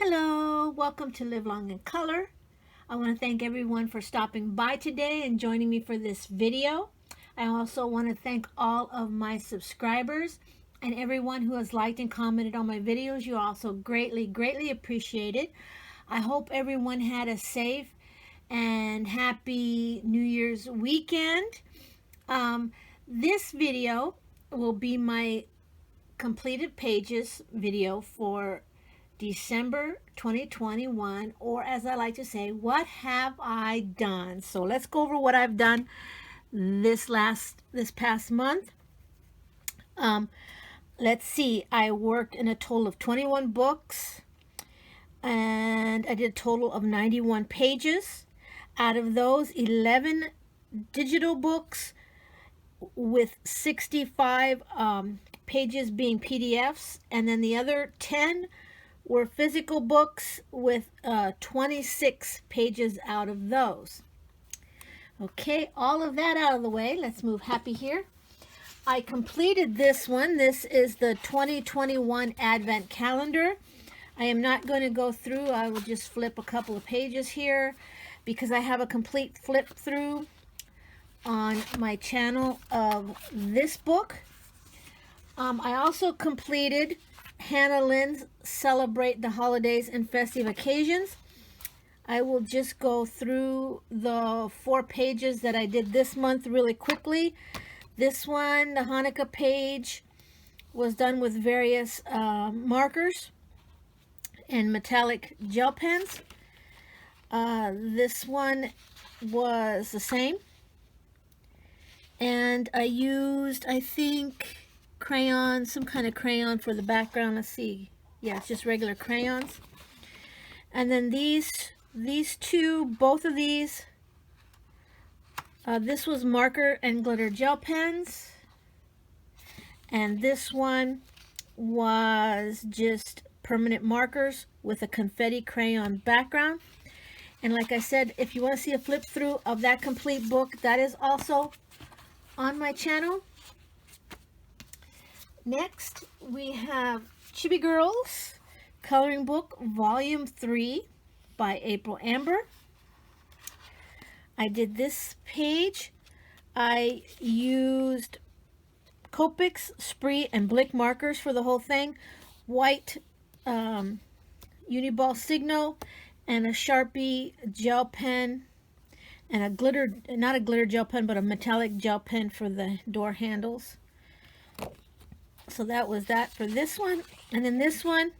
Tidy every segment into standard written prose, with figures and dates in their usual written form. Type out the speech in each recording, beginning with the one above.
Hello, welcome to Live Long in Color. I want to thank everyone for stopping by today and joining me for this video. I also want to thank all of my subscribers and everyone who has liked and commented on my videos. You also greatly appreciate it. I hope everyone had a safe and happy New Year's weekend. This video will be my completed pages video for December 2021, or as I like to say, what have I done? So let's go over what I've done this past month. Let's see, I worked in a total of 21 books and I did a total of 91 pages. Out of those, 11 digital books with 65 pages being PDFs, and then the other 10 were physical books with 26 pages out of those. Okay, all of that out of the way. Let's move happy here. I completed this one. This is the 2021 Advent Calendar. I am not going to go through. I will just flip a couple of pages here because I have a complete flip through on my channel of this book. I also completed Hannah Lynn's Celebrate the Holidays and Festive Occasions. I will just go through the 4 pages that I did this month really quickly. This one, the Hanukkah page, was done with various markers and metallic gel pens. This one was the same. And I used, I think, crayon, some kind of crayon for the background. Let's see. Yeah, it's just regular crayons. And then these two, both of these, this was marker and glitter gel pens. And this one was just permanent markers with a confetti crayon background. And like I said, if you want to see a flip through of that complete book, that is also on my channel. Next, we have Chibi Girls Coloring Book Volume 3 by April Amber. I did this page. I used Copics, Spree, and Blick markers for the whole thing. White Uniball Signo and a Sharpie gel pen and a glitter, not a glitter gel pen, but a metallic gel pen for the door handles. So that was that for this one. And then this one,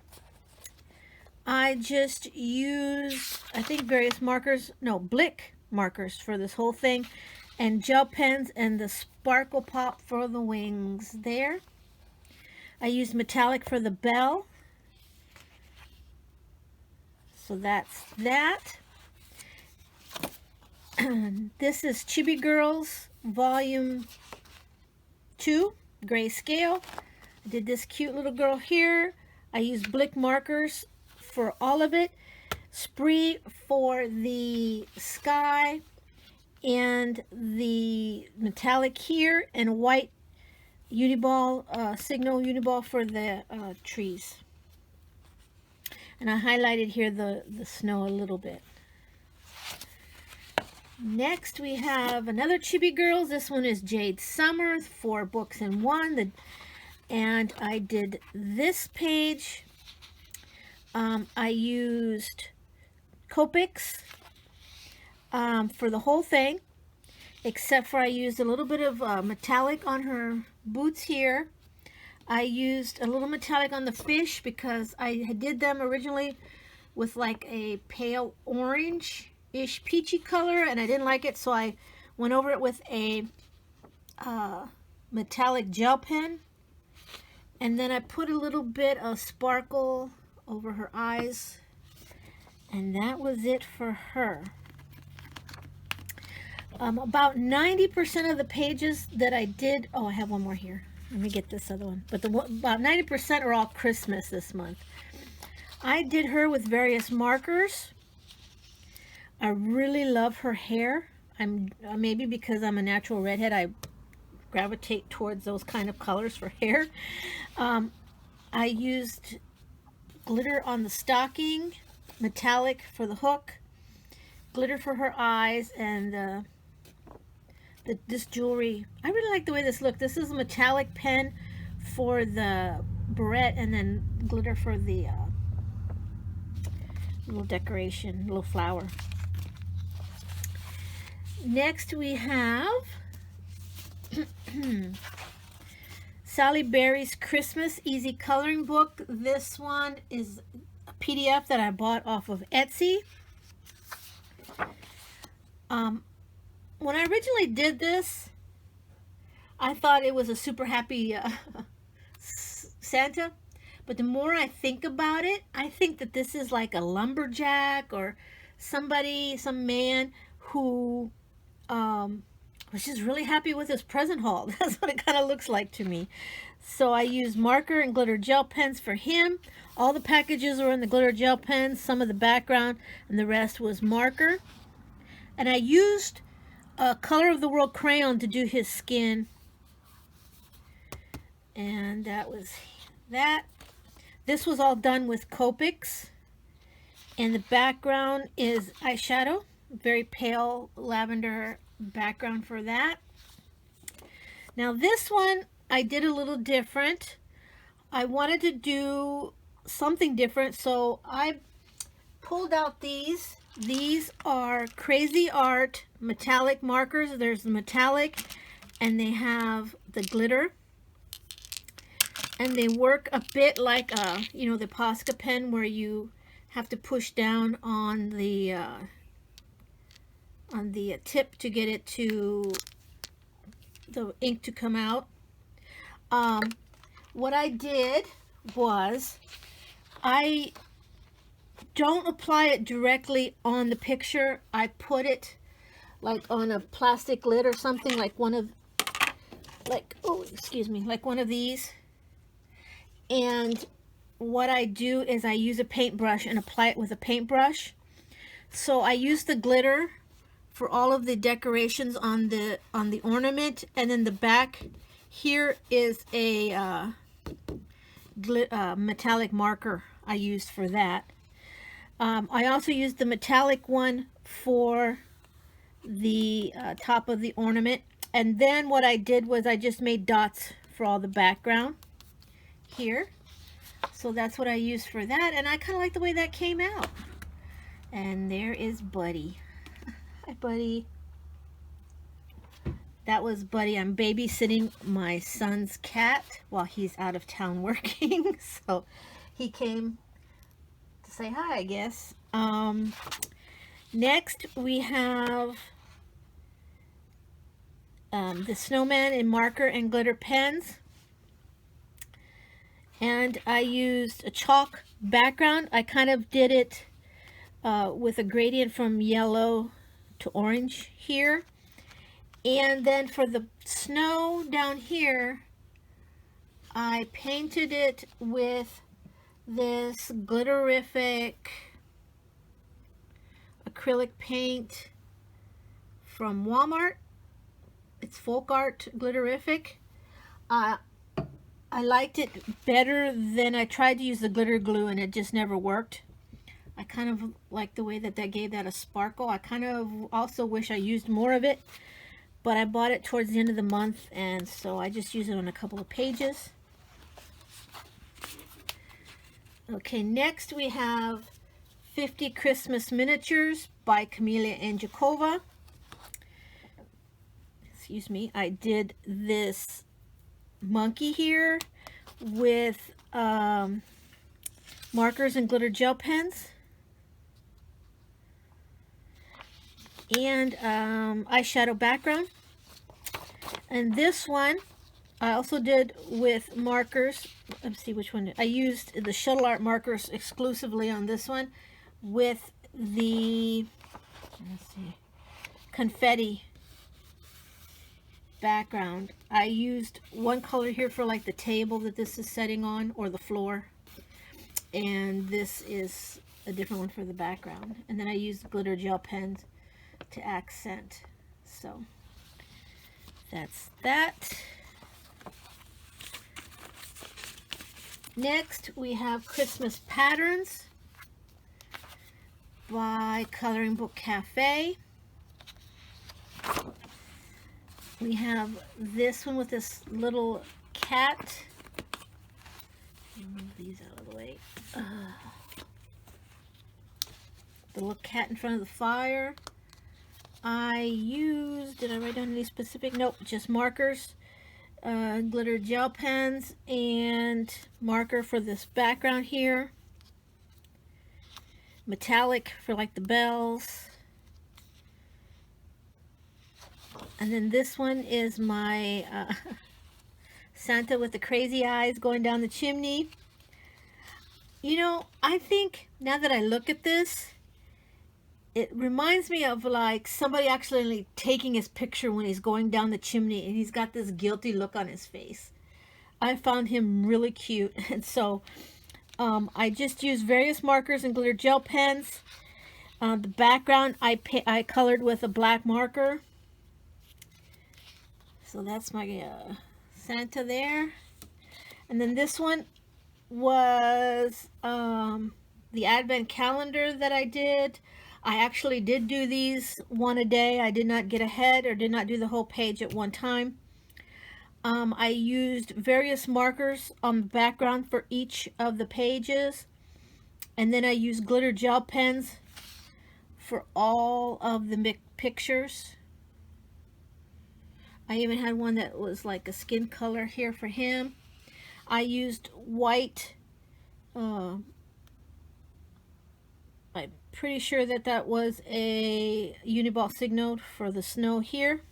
I just used, I think, various markers, no, Blick markers for this whole thing, and gel pens and the sparkle pop for the wings there. I used metallic for the bell. So that's that. This is Chibi Girls Volume 2, Grayscale. I did this cute little girl here. I used Blick markers for all of it. Spree for the sky and the metallic here, and white Uniball, Signal Uniball for the trees. And I highlighted here the snow a little bit. Next we have another Chibi Girls. This one is Jade Summer, 4 books in 1. And I did this page. I used Copics for the whole thing, except for I used a little bit of metallic on her boots here. I used a little metallic on the fish because I did them originally with like a pale orange-ish peachy color, and I didn't like it, so I went over it with a metallic gel pen. And then I put a little bit of sparkle over her eyes. And that was it for her. About 90% of the pages that I did... Oh, I have one more here. Let me get this other one. But about 90% are all Christmas this month. I did her with various markers. I really love her hair. Maybe because I'm a natural redhead, I gravitate towards those kind of colors for hair. I used glitter on the stocking, metallic for the hook, glitter for her eyes, and this jewelry. I really like the way this looks. This is a metallic pen for the barrette, and then glitter for the little decoration, little flower. Next we have Sally Berry's Christmas Easy Coloring Book. This one is a PDF that I bought off of Etsy. When I originally did this, I thought it was a super happy Santa. But the more I think about it, I think that this is like a lumberjack or somebody, some man who was just really happy with his present haul. That's what it kind of looks like to me. So I used marker and glitter gel pens for him. All the packages were in the glitter gel pens, some of the background, and the rest was marker. And I used a Color of the World crayon to do his skin. And that was that. This was all done with Copics. And the background is eyeshadow. Very pale lavender background for that. Now this one I did a little different. I wanted to do something different, so I pulled out these. These are Crazy Art metallic markers. There's the metallic and they have the glitter. And they work a bit like you know, the Posca pen, where you have to push down on the tip to get it to the ink to come out. What I did was I don't apply it directly on the picture. I put it like on a plastic lid or something, like one of, like, oh, excuse me, like one of these. And what I do is I use a paintbrush and apply it with a paintbrush. So I use the glitter for all of the decorations on the ornament, and then the back here is a metallic marker I used for that. I also used the metallic one for the top of the ornament, and then what I did was I just made dots for all the background here. So that's what I used for that, and I kind of like the way that came out. And there is Buddy. Hi, Buddy. That was Buddy. I'm babysitting my son's cat while he's out of town working. So he came to say hi, I guess. Next we have the snowman in marker and glitter pens. And I used a chalk background. I kind of did it with a gradient from yellow to orange here. And then for the snow down here, I painted it with this glitterific acrylic paint from Walmart. It's Folk Art Glitterific. I liked it better than I tried to use the glitter glue, and it just never worked. I kind of like the way that gave that a sparkle. I kind of also wish I used more of it, but I bought it towards the end of the month, and so I just used it on a couple of pages. Okay, next we have 50 Christmas Miniatures by Camelia and Jakova. Excuse me, I did this monkey here with markers and glitter gel pens and eyeshadow background. And this one I also did with markers. Let's see which one. I used the Shuttle Art markers exclusively on this one with the, let's see, confetti background. I used one color here for like the table that this is setting on, or the floor, and this is a different one for the background. And then I used glitter gel pens to accent. So that's that. Next, we have Christmas Patterns by Coloring Book Cafe. We have this one with this little cat. Move these out of the way. The little cat in front of the fire. Did I write down any specific? Nope, just markers, glitter gel pens, and marker for this background here. Metallic for like the bells. And then this one is my Santa with the crazy eyes going down the chimney. You know, I think now that I look at this, it reminds me of like somebody actually taking his picture when he's going down the chimney and he's got this guilty look on his face. I found him really cute, and so I just used various markers and glitter gel pens. The background I colored with a black marker. So that's my Santa there. And then this one was the Advent calendar that I did. I actually did do these one a day. I did not get ahead or did not do the whole page at one time. I used various markers on the background for each of the pages. And then I used glitter gel pens for all of the pictures. I even had one that was like a skin color here for him. I used white. I'm pretty sure that that was a Uniball Signode for the snow here.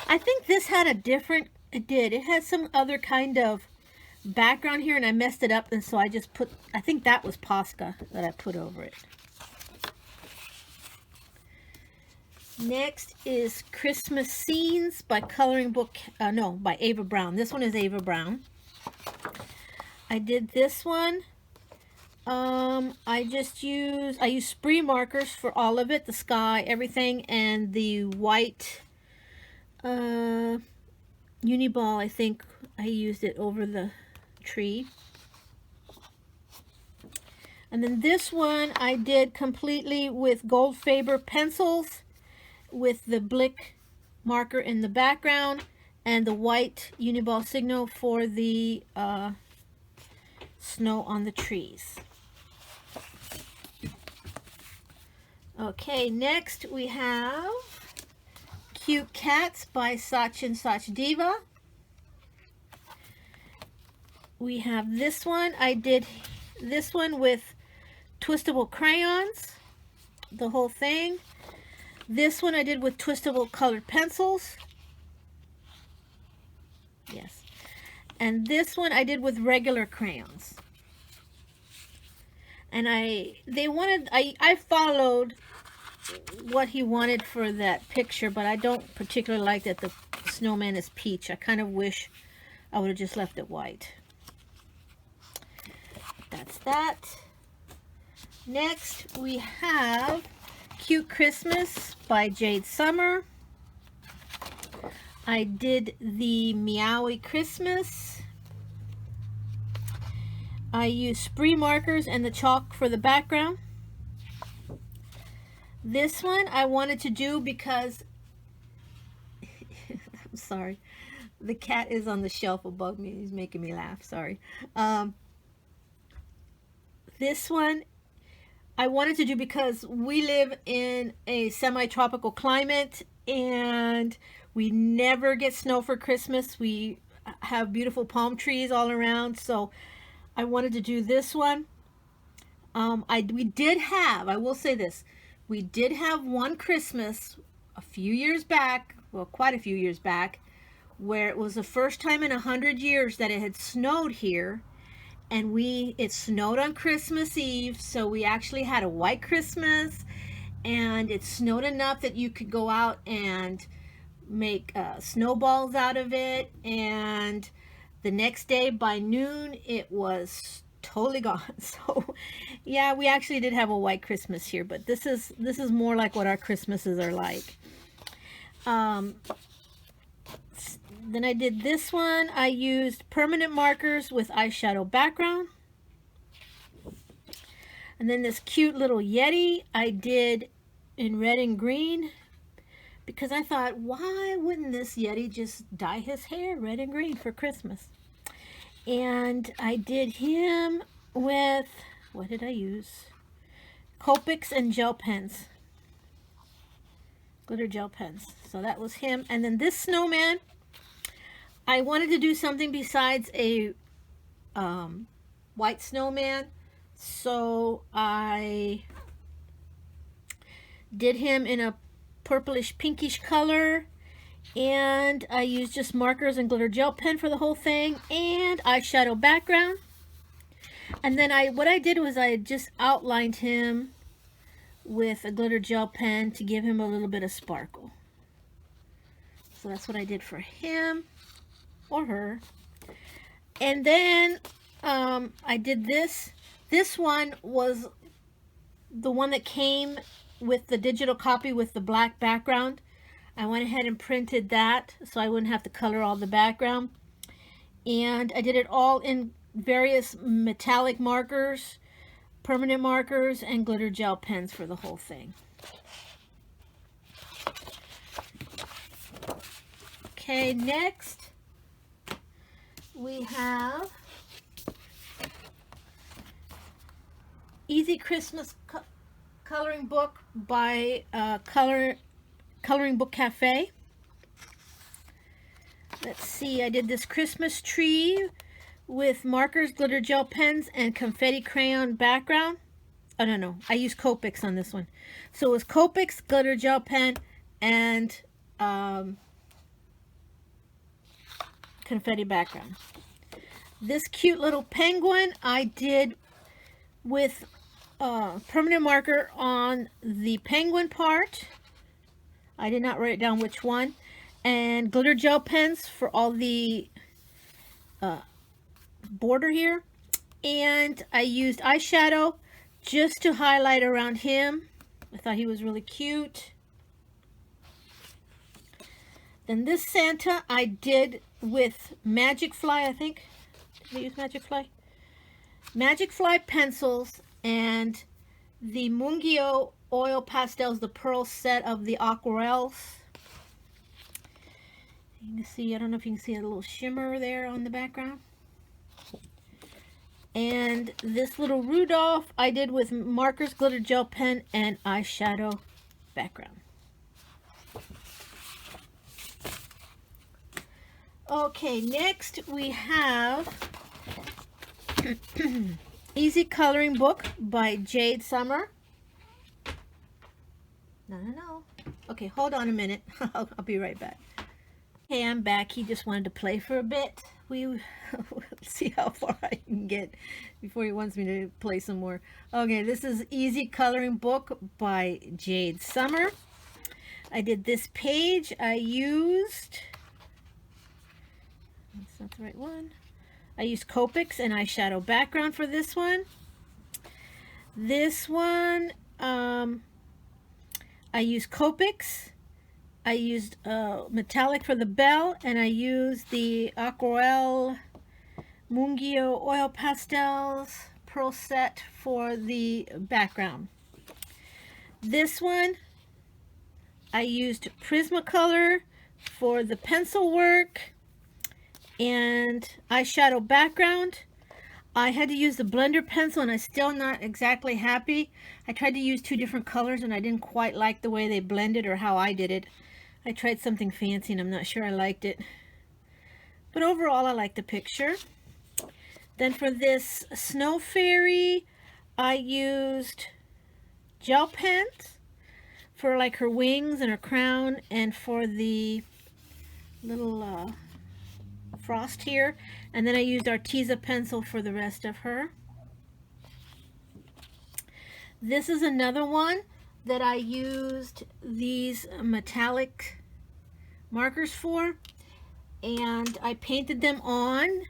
I think this had a different, it had some other kind of background here and I messed it up, and so I just put, I think that was Posca that I put over it. Next is Christmas Scenes by Coloring Book, by Ava Brown. This one is Ava Brown. I did this one. I used spree markers for all of it, the sky, everything, and the white Uniball, I think I used it over the tree. And then this one I did completely with gold Faber pencils with the Blick marker in the background and the white Uniball Signal for the snow on the trees. Okay, next we have Cute Cats by Sach and Sach Diva. We have this one. I did this one with twistable crayons, the whole thing. This one I did with twistable colored pencils. Yes. And this one I did with regular crayons. And I followed what he wanted for that picture, but I don't particularly like that the snowman is peach. I kind of wish I would have just left it white. That's that. Next we have Cute Christmas by Jade Summer. I did the Meowie Christmas. I used spree markers and the chalk for the background. This one I wanted to do because I'm sorry, the cat is on the shelf above me. He's making me laugh. Sorry. This one I wanted to do because we live in a semi-tropical climate and we never get snow for Christmas. We have beautiful palm trees all around, so I wanted to do this one. We did have, I will say this, we did have one Christmas a few years back, well, quite a few years back, where it was the first time in 100 years that it had snowed here. And it snowed on Christmas Eve, so we actually had a white Christmas, and it snowed enough that you could go out and make snowballs out of it, and the next day by noon it was totally gone. So yeah, we actually did have a white Christmas here, but this is more like what our Christmases are like. Then I did this one. I used permanent markers with eyeshadow background. And then this cute little yeti I did in red and green, because I thought, why wouldn't this yeti just dye his hair red and green for Christmas? And I did him with, what did I use? Copics and gel pens. Glitter gel pens. So that was him. And then this snowman, I wanted to do something besides a white snowman. So I did him in a purplish pinkish color, and I used just markers and glitter gel pen for the whole thing, and eyeshadow background. And then what I did was I just outlined him with a glitter gel pen to give him a little bit of sparkle. So that's what I did for him or her. And then I did this. This one was the one that came with the digital copy with the black background. I went ahead and printed that so I wouldn't have to color all the background. And I did it all in various metallic markers, permanent markers, and glitter gel pens for the whole thing. Okay, next we have Easy Christmas Coloring Book by Coloring Book Cafe. Let's see, I did this Christmas tree with markers, glitter gel pens, and confetti crayon background. Oh, no, I used Copics on this one. So it was Copics, glitter gel pen, and confetti background. This cute little penguin I did with permanent marker on the penguin part. I did not write down which one. And glitter gel pens for all the border here. And I used eyeshadow just to highlight around him. I thought he was really cute. Then this Santa I did with Magic Fly, I think. Did I use Magic Fly? Magic Fly pencils and the Mungyo oil pastels, the pearl set of the aquarels. You can see, I don't know if you can see a little shimmer there on the background. And this little Rudolph I did with markers, glitter gel pen, and eyeshadow background. Okay, next we have Easy Coloring Book by Jade Summer. No. Okay, hold on a minute. I'll be right back. Okay, I'm back. He just wanted to play for a bit. We'll see how far I can get before he wants me to play some more. Okay, this is Easy Coloring Book by Jade Summer. I did this page. I used... That's not the right one. I used Copics and eyeshadow background for this one. This one, I used Copics. I used metallic for the bell, and I used the Aquarelle Mungyo oil pastels pearl set for the background. This one, I used Prismacolor for the pencil work and eyeshadow background. I had to use the blender pencil and I'm still not exactly happy. I tried to use two different colors and I didn't quite like the way they blended or how I did it. I tried something fancy and I'm not sure I liked it. But overall I like the picture. Then for this snow fairy, I used gel pens for like her wings and her crown, and for the little frost here, and then I used Arteza pencil for the rest of her. This is another one that I used these metallic markers for, and I painted them on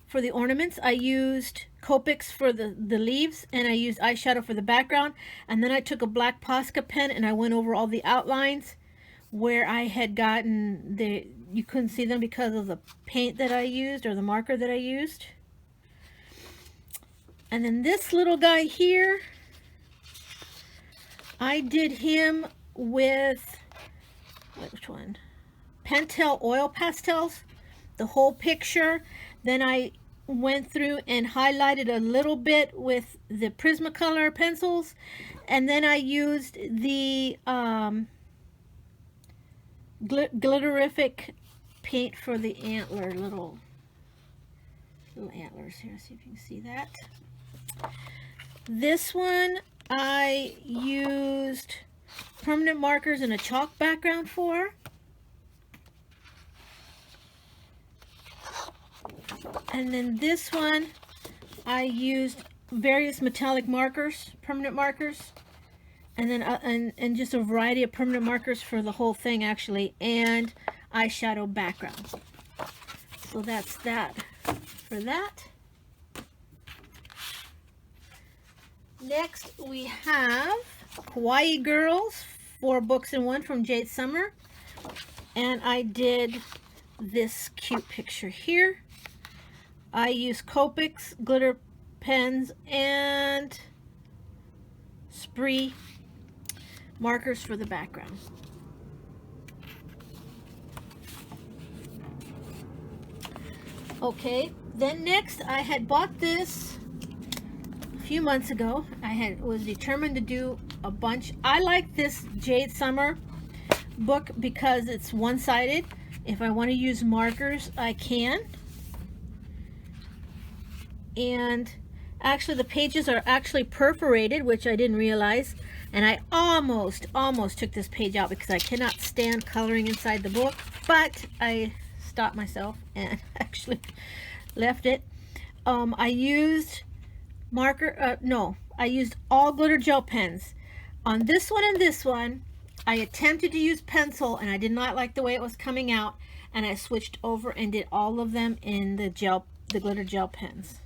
for the ornaments. I used Copics for the leaves, and I used eyeshadow for the background, and then I took a black Posca pen and I went over all the outlines where I had gotten you couldn't see them because of the paint that I used or the marker that I used. And then this little guy here, I did him with, which one? Pentel oil pastels, the whole picture. Then I went through and highlighted a little bit with the Prismacolor pencils. And then I used the glitterific paint for the antler, little antlers here. See if you can see that. This one I used permanent markers and a chalk background for. And then this one I used various metallic markers, permanent markers, and then and just a variety of permanent markers for the whole thing actually, and eyeshadow background. So that's that for that. Next we have Kawaii Girls, 4 books in 1 from Jade Summer, and I did this cute picture here. I used Copics, glitter pens, and Spree markers for the background. Okay, then next I had bought this a few months ago. I was determined to do a bunch. I like this Jade Summer book because it's one-sided. If I want to use markers, I can. And actually the pages are actually perforated, which I didn't realize. And I almost took this page out because I cannot stand coloring inside the book, but I stopped myself and actually left it. I used I used all glitter gel pens. On this one and this one, I attempted to use pencil and I did not like the way it was coming out, and I switched over and did all of them in the glitter gel pens.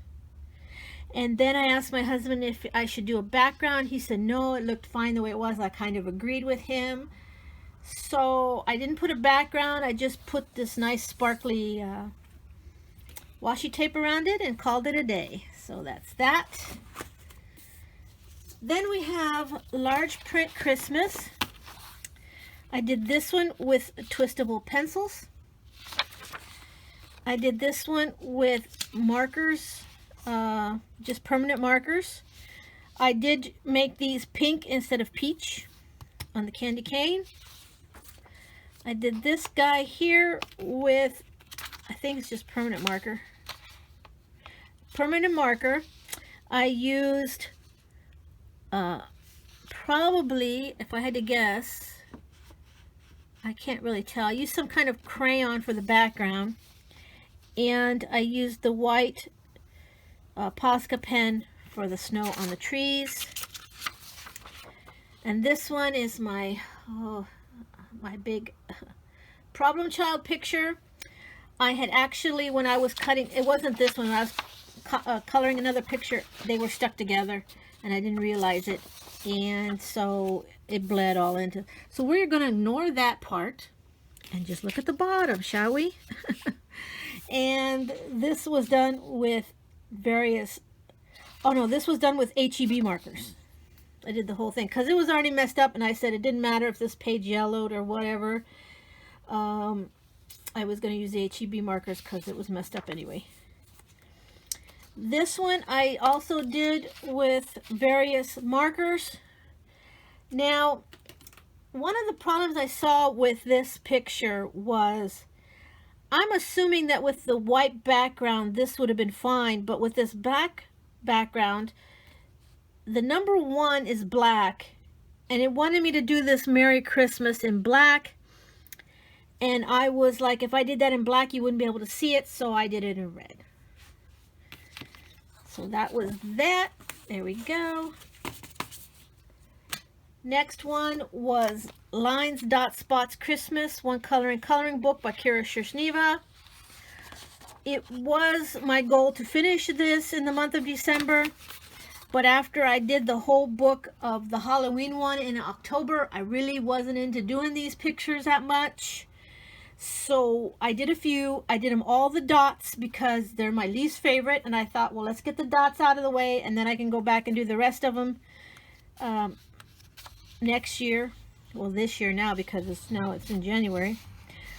And then I asked my husband if I should do a background. He said no, it looked fine the way it was. I kind of agreed with him. So I didn't put a background. I just put this nice sparkly washi tape around it and called it a day. So that's that. Then we have Large Print Christmas. I did this one with twistable pencils. I did this one with markers. Just permanent markers. I did make these pink instead of peach on the candy cane. I did this guy here with, I think it's just permanent marker. Permanent marker. I used probably, if I had to guess, I can't really tell. I used some kind of crayon for the background, and I used the white Posca pen for the snow on the trees. And this one is my big problem child picture. I had actually, when I was cutting, it wasn't this one, when I was coloring another picture, they were stuck together and I didn't realize it, and so it bled all into. So we're going to ignore that part and just look at the bottom, shall we? And this was done with various, this was done with HEB markers. I did the whole thing because it was already messed up, and I said it didn't matter if this page yellowed or whatever. I was going to use the HEB markers because it was messed up anyway. This one I also did with various markers. Now, one of the problems I saw with this picture was, I'm assuming that with the white background this would have been fine, but with this background, the number 1 is black, and it wanted me to do this Merry Christmas in black, and I was like, if I did that in black you wouldn't be able to see it, so I did it in red. So that was that. There we go. Next one was Lines, Dots, Spots, Christmas, One Color Coloring Book by Kira Shershniva. It was my goal to finish this in the month of December. But after I did the whole book of the Halloween one in October, I really wasn't into doing these pictures that much. So I did a few. I did them all the dots because they're my least favorite. And I thought, well, let's get the dots out of the way, and then I can go back and do the rest of them next year. Well, this year now, because it's in January.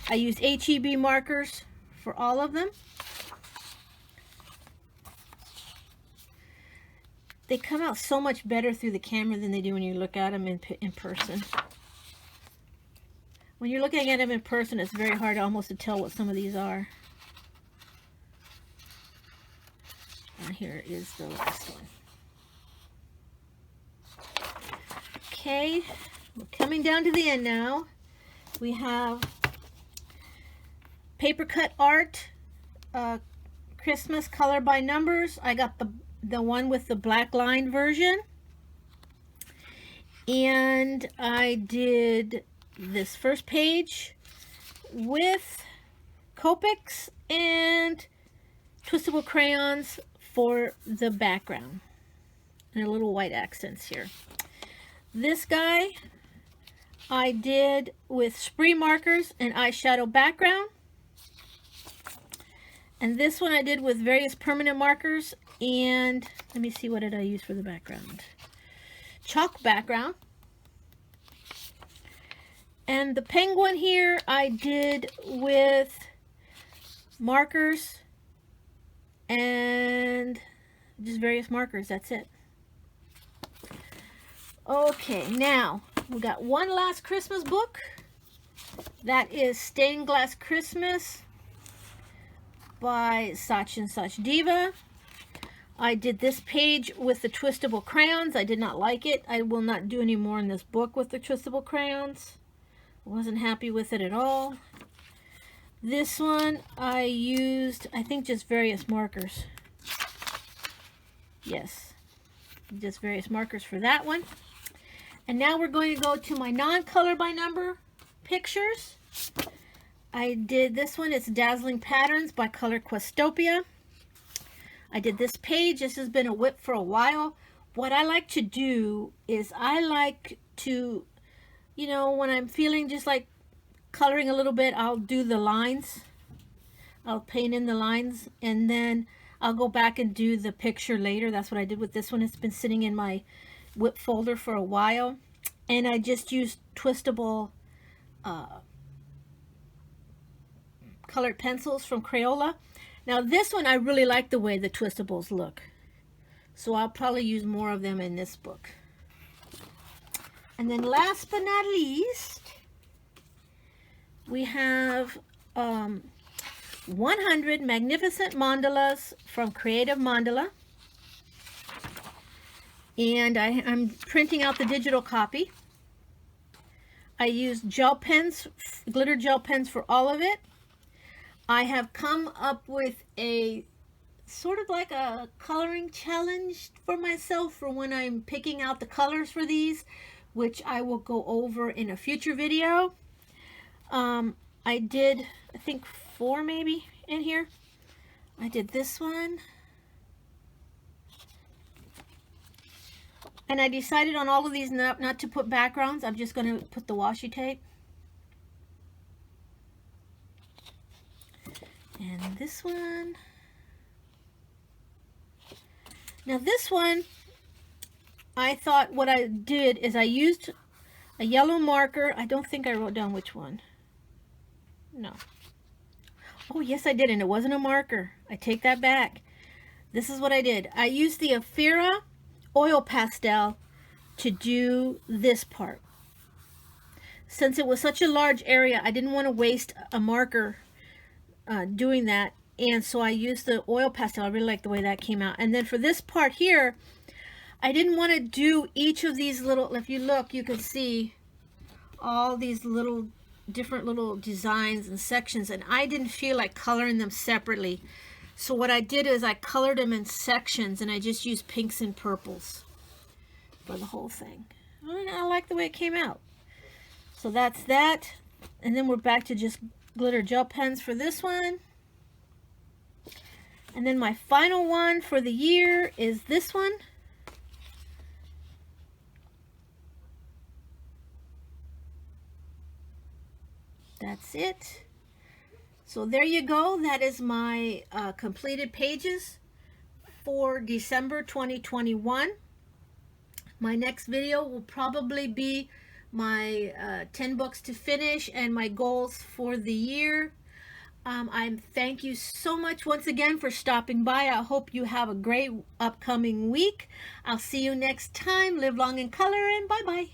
I used HEB markers for all of them. They come out so much better through the camera than they do when you look at them in person. When you're looking at them in person, it's very hard almost to tell what some of these are. And here is the last one. Okay, we're coming down to the end now. We have paper cut art, Christmas color by numbers. I got the one with the black line version. And I did this first page with Copics and twistable crayons for the background. And a little white accents here. This guy I did with spree markers and eyeshadow background. And this one I did with various permanent markers and, let me see, what did I use for the background? Chalk background. And the penguin here I did with markers and just various markers. That's it. Okay, now we got one last Christmas book. That is Stained Glass Christmas by Such and Such Diva. I did this page with the twistable crayons. I did not like it. I will not do any more in this book with the twistable crayons. I wasn't happy with it at all. This one I used, I think, just various markers. Yes, just various markers for that one. And now we're going to go to my non-color by number pictures. I did this one. It's Dazzling Patterns by Color Questopia. I did this page. This has been a whip for a while. What I like to do is I like to, you know, when I'm feeling just like coloring a little bit, I'll do the lines. I'll paint in the lines and then I'll go back and do the picture later. That's what I did with this one. It's been sitting in my whip folder for a while. And I just used twistable colored pencils from Crayola. Now this one, I really like the way the twistables look. So I'll probably use more of them in this book. And then last but not least, we have 100 Magnificent Mandalas from Creative Mandala. And I'm printing out the digital copy. I used gel pens, glitter gel pens for all of it. I have come up with a sort of like a coloring challenge for myself for when I'm picking out the colors for these, which I will go over in a future video. I did, I think, 4 maybe in here. I did this one. And I decided on all of these not to put backgrounds. I'm just going to put the washi tape. And this one. Now this one, I thought what I did is I used a yellow marker. I don't think I wrote down which one. No. Oh, yes, I did, and it wasn't a marker. I take that back. This is what I did. I used the Afira oil pastel to do this part. Since it was such a large area, I didn't want to waste a marker doing that, and so I used the oil pastel. I really like the way that came out. And then for this part here, I didn't want to do each of these little, if you look, you can see all these little different little designs and sections, and I didn't feel like coloring them separately. So what I did is I colored them in sections, and I just used pinks and purples for the whole thing. I like the way it came out. So that's that. And then we're back to just glitter gel pens for this one. And then my final one for the year is this one. That's it. So there you go. That is my completed pages for December 2021. My next video will probably be my 10 books to finish and my goals for the year. I thank you so much once again for stopping by. I hope you have a great upcoming week. I'll see you next time. Live long in color and bye-bye.